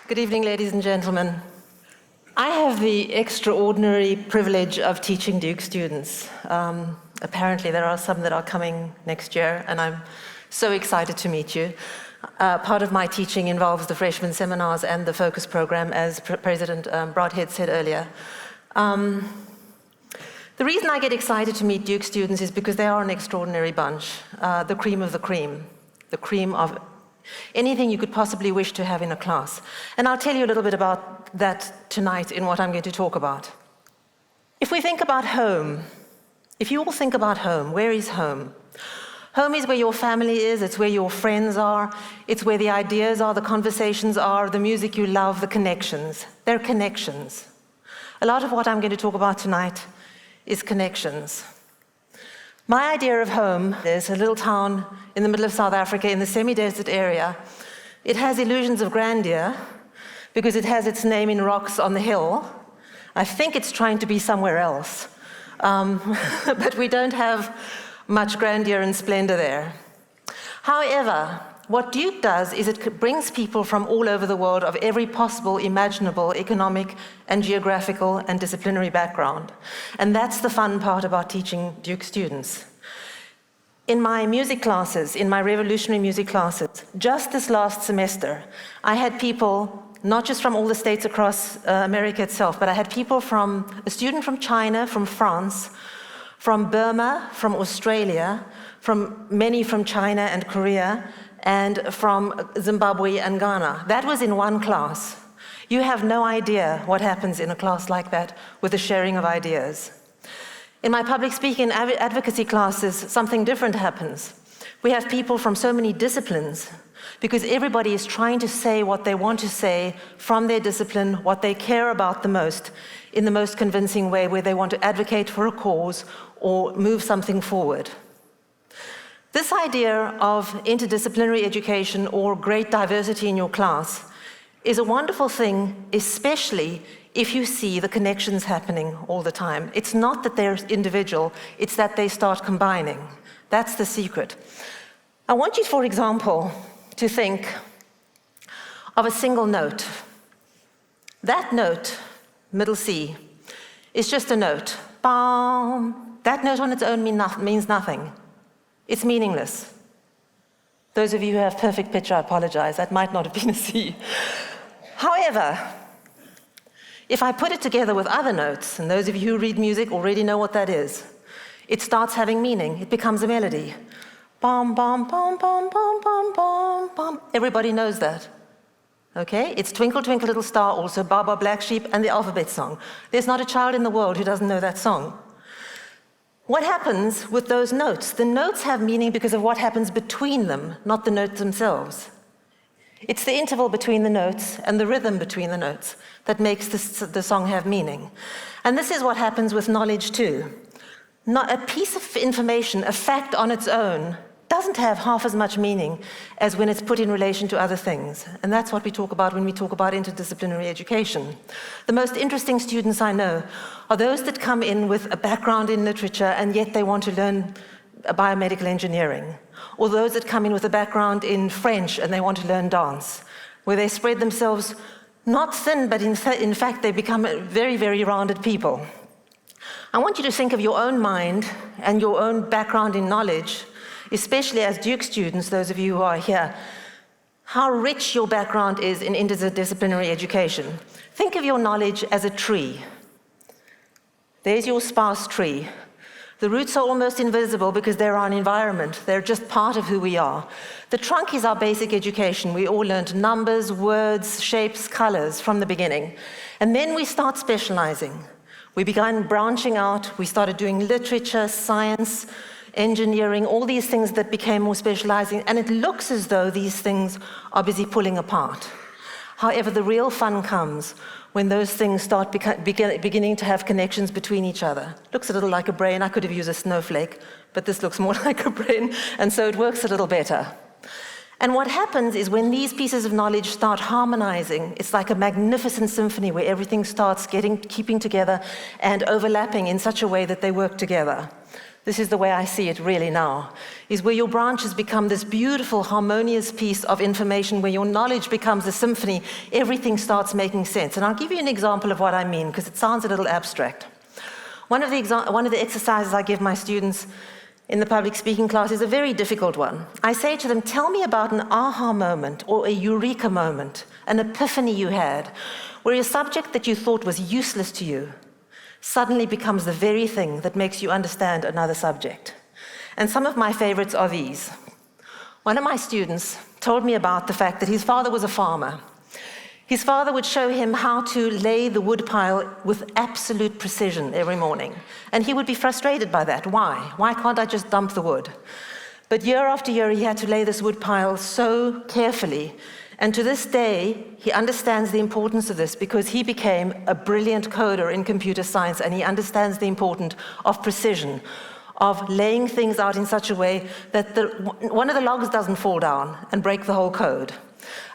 Good evening, ladies and gentlemen. I have the extraordinary privilege of teaching Duke students. Apparently, there are some that are coming next year, and I'm so excited to meet you. Part of my teaching involves the freshman seminars and the focus program, as President Broadhead said earlier. The reason I get excited to meet Duke students is because they are an extraordinary bunch, the cream of the cream of anything you could possibly wish to have in a class. And I'll tell you a little bit about that tonight in what I'm going to talk about. If we think about home, if you all think about home, where is home? Home is where your family is, it's where your friends are, it's where the ideas are, the conversations are, the music you love, the connections. They're connections. A lot of what I'm going to talk about tonight is connections. My idea of home is a little town in the middle of South Africa in the semi-desert area. It has illusions of grandeur because it has its name in rocks on the hill. I think it's trying to be somewhere else, but we don't have much grandeur and splendor there. However, what Duke does is it brings people from all over the world of every possible, imaginable, economic and geographical and disciplinary background. And that's the fun part about teaching Duke students. In my music classes, in my revolutionary music classes, just this last semester, I had people, not just from all the states across America itself, but I had people a student from China, from France, from Burma, from Australia, many from China and Korea, and from Zimbabwe and Ghana. That was in one class. You have no idea what happens in a class like that with the sharing of ideas. In my public speaking and advocacy classes, something different happens. We have people from so many disciplines because everybody is trying to say what they want to say from their discipline, what they care about the most, in the most convincing way, where they want to advocate for a cause or move something forward. This idea of interdisciplinary education or great diversity in your class is a wonderful thing, especially if you see the connections happening all the time. It's not that they're individual, it's that they start combining. That's the secret. I want you, for example, to think of a single note. That note, middle C, is just a note. Bam. That note on its own means nothing. It's meaningless. Those of you who have perfect pitch, I apologize. That might not have been a C. However, if I put it together with other notes, and those of you who read music already know what that is, it starts having meaning. It becomes a melody. Bum, bum, bum, bum, bum, bum, bum, bum. Everybody knows that. Okay? It's Twinkle, Twinkle, Little Star, also Baba Black Sheep, and the alphabet song. There's not a child in the world who doesn't know that song. What happens with those notes? The notes have meaning because of what happens between them, not the notes themselves. It's the interval between the notes and the rhythm between the notes that makes the song have meaning. And this is what happens with knowledge too. Not a piece of information, a fact on its own, doesn't have half as much meaning as when it's put in relation to other things. And that's what we talk about when we talk about interdisciplinary education. The most interesting students I know are those that come in with a background in literature and yet they want to learn biomedical engineering, or those that come in with a background in French and they want to learn dance, where they spread themselves not thin, but in fact they become very, very rounded people. I want you to think of your own mind and your own background in knowledge, especially as Duke students, those of you who are here, how rich your background is in interdisciplinary education. Think of your knowledge as a tree. There's your sparse tree. The roots are almost invisible because they're our environment. They're just part of who we are. The trunk is our basic education. We all learned numbers, words, shapes, colors from the beginning. And then we start specializing. We began branching out. We started doing literature, science, engineering, all these things that became more specializing, and it looks as though these things are busy pulling apart. However, the real fun comes when those things start beginning to have connections between each other. Looks a little like a brain. I could have used a snowflake, but this looks more like a brain, and so it works a little better. And what happens is when these pieces of knowledge start harmonizing, it's like a magnificent symphony where everything starts keeping together and overlapping in such a way that they work together. this is the way I see it really now, is where your branches become this beautiful, harmonious piece of information, where your knowledge becomes a symphony, everything starts making sense. And I'll give you an example of what I mean, because it sounds a little abstract. One of the exercises I give my students in the public speaking class is a very difficult one. I say to them, tell me about an aha moment or a eureka moment, an epiphany you had, where a subject that you thought was useless to you suddenly becomes the very thing that makes you understand another subject. And some of my favorites are these. One of my students told me about the fact that his father was a farmer. His father would show him how to lay the wood pile with absolute precision every morning. And he would be frustrated by that. Why? Why can't I just dump the wood? But year after year, he had to lay this wood pile so carefully. And to this day, he understands the importance of this, because he became a brilliant coder in computer science, and he understands the importance of precision, of laying things out in such a way that one of the logs doesn't fall down and break the whole code.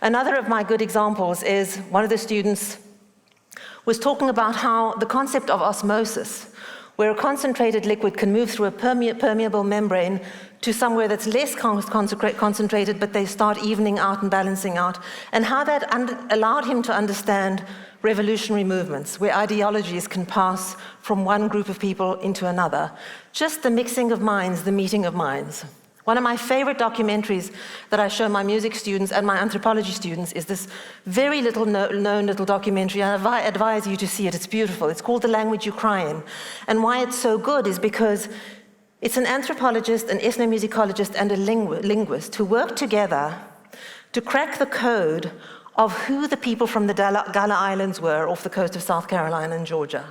Another of my good examples is one of the students was talking about how the concept of osmosis, where a concentrated liquid can move through a permeable membrane to somewhere that's less concentrated, but they start evening out and balancing out, and how that allowed him to understand revolutionary movements, where ideologies can pass from one group of people into another. Just the mixing of minds, the meeting of minds. One of my favorite documentaries that I show my music students and my anthropology students is this very known little documentary. I advise you to see it. It's beautiful. It's called The Language You Cry In. And why it's so good is because it's an anthropologist, an ethnomusicologist, and a linguist who work together to crack the code of who the people from the Gullah Islands were off the coast of South Carolina and Georgia.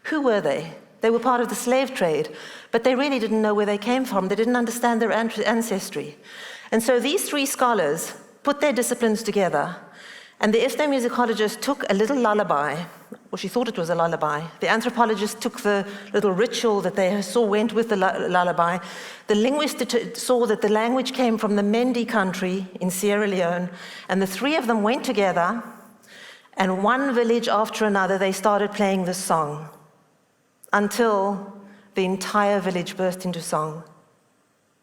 Who were they? They were part of the slave trade, but they really didn't know where they came from. They didn't understand their ancestry. And so these three scholars put their disciplines together, and the ethnomusicologist took a little lullaby, or she thought it was a lullaby. The anthropologist took the little ritual that they saw went with the lullaby. The linguist saw that the language came from the Mendi country in Sierra Leone, and the three of them went together, and one village after another, they started playing this song, until the entire village burst into song.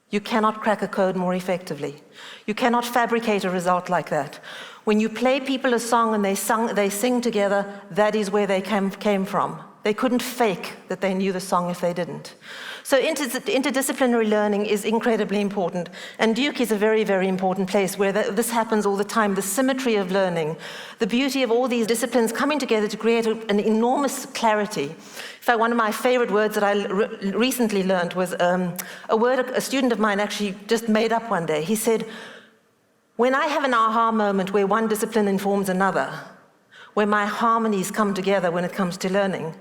You cannot crack a code more effectively. You cannot fabricate a result like that. When you play people a song and they sing together, that is where they came from. They couldn't fake that they knew the song if they didn't. So interdisciplinary learning is incredibly important, and Duke is a very, very important place where this happens all the time, the symmetry of learning, the beauty of all these disciplines coming together to create an enormous clarity. In fact, one of my favorite words that I recently learned was a word a student of mine actually just made up one day. He said, when I have an aha moment where one discipline informs another, where my harmonies come together when it comes to learning,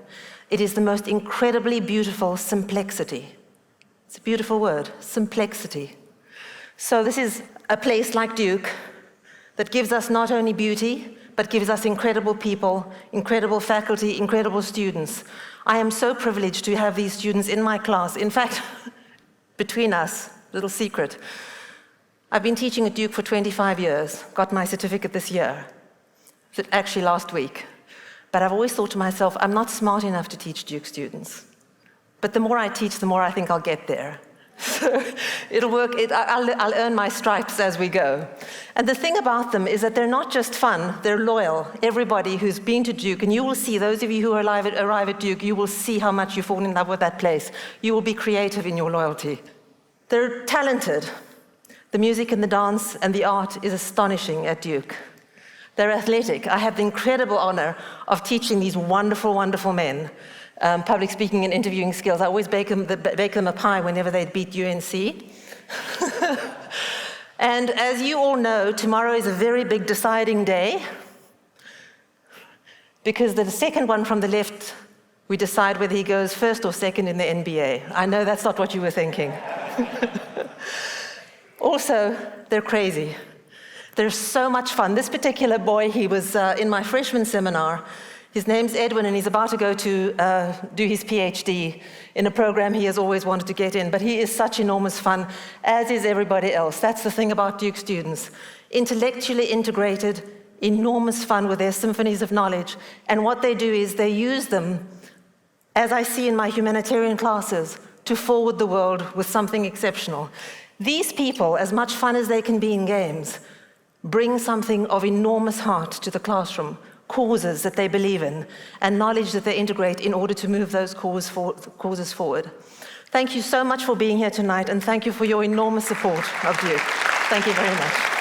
it is the most incredibly beautiful simplexity. It's a beautiful word, simplexity. So this is a place like Duke that gives us not only beauty, but gives us incredible people, incredible faculty, incredible students. I am so privileged to have these students in my class. In fact, between us, little secret, I've been teaching at Duke for 25 years, got my certificate this year, actually last week. But I've always thought to myself, I'm not smart enough to teach Duke students. But the more I teach, the more I think I'll get there. So it'll work, I'll earn my stripes as we go. And the thing about them is that they're not just fun, they're loyal. Everybody who's been to Duke, and you will see, those of you who arrive at Duke, you will see how much you fall in love with that place. You will be creative in your loyalty. They're talented. The music and the dance and the art is astonishing at Duke. They're athletic. I have the incredible honor of teaching these wonderful, wonderful men public speaking and interviewing skills. I always bake them a pie whenever they beat UNC. And as you all know, tomorrow is a very big deciding day, because the second one from the left, we decide whether he goes first or second in the NBA. I know that's not what you were thinking. Also, they're crazy. They're so much fun. This particular boy, he was in my freshman seminar. His name's Edwin, and he's about to go to do his Ph.D. in a program he has always wanted to get in. But he is such enormous fun, as is everybody else. That's the thing about Duke students. Intellectually integrated, enormous fun with their symphonies of knowledge. And what they do is they use them, as I see in my humanitarian classes, to forward the world with something exceptional. These people, as much fun as they can be in games, bring something of enormous heart to the classroom, causes that they believe in, and knowledge that they integrate in order to move those causes forward. Thank you so much for being here tonight, and thank you for your enormous support of Duke. Thank you very much.